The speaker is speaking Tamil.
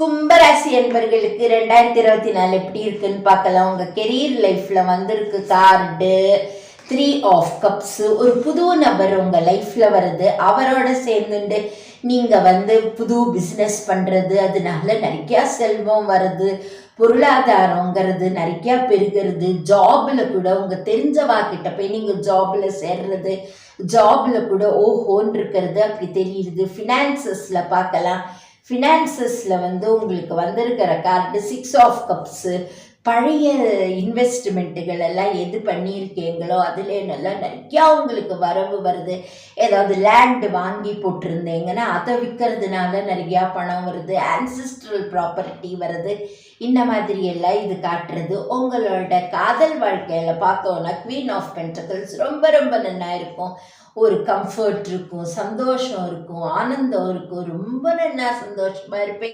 கும்பராசி என்பர்களுக்கு 2024 எப்படி இருக்குன்னு பார்க்கலாம். உங்க கெரியர் லைஃப்ல வந்திருக்கு கார்டு 3 ஆஃப் கப்ஸ். ஒரு புது நபர் உங்க லைஃப்ல வருது. அவரோட சேர்ந்துட்டு நீங்க புது பிஸ்னஸ் பண்றது, அதனால நிறைய செல்வம் வருது. பொருளாதாரங்கிறது நிறைய பெருகிறது. ஜாப்ல கூட உங்க தெரிஞ்சவா கிட்ட போய் நீங்க ஜாப்ல சேர்றது, ஜாப்ல கூட ஓஹோன்னு இருக்கிறது அப்படி தெரியுது. ஃபினான்சஸ்ல பார்க்கலாம். ஃபினான்சஸில் உங்களுக்கு வந்திருக்கிற கார்டு 6 ஆஃப் கப்ஸு. பழைய இன்வெஸ்ட்மெண்ட்டுகள் எல்லாம் எது பண்ணியிருக்கீங்களோ அதில் நல்லா நிறையா உங்களுக்கு வரவு வருது. ஏதாவது லேண்டு வாங்கி போட்டிருந்தீங்கன்னா அதை விற்கிறதுனால நிறையா பணம் வருது. ஆன்சிஸ்ட்ரல் ப்ராப்பர்ட்டி வருது. இந்த மாதிரி எல்லாம் இது காட்டுறது. உங்களோட காதல் வாழ்க்கையில் பார்த்தோன்னா குவீன் ஆஃப் பென்டக்கிள்ஸ் ரொம்ப ரொம்ப நல்லா இருக்கும். ஒரு கம்ஃபர்ட் இருக்கும், சந்தோஷம் இருக்கும், ஆனந்தம் இருக்கும். ரொம்ப நல்லா சந்தோஷமாக இருப்பேன்.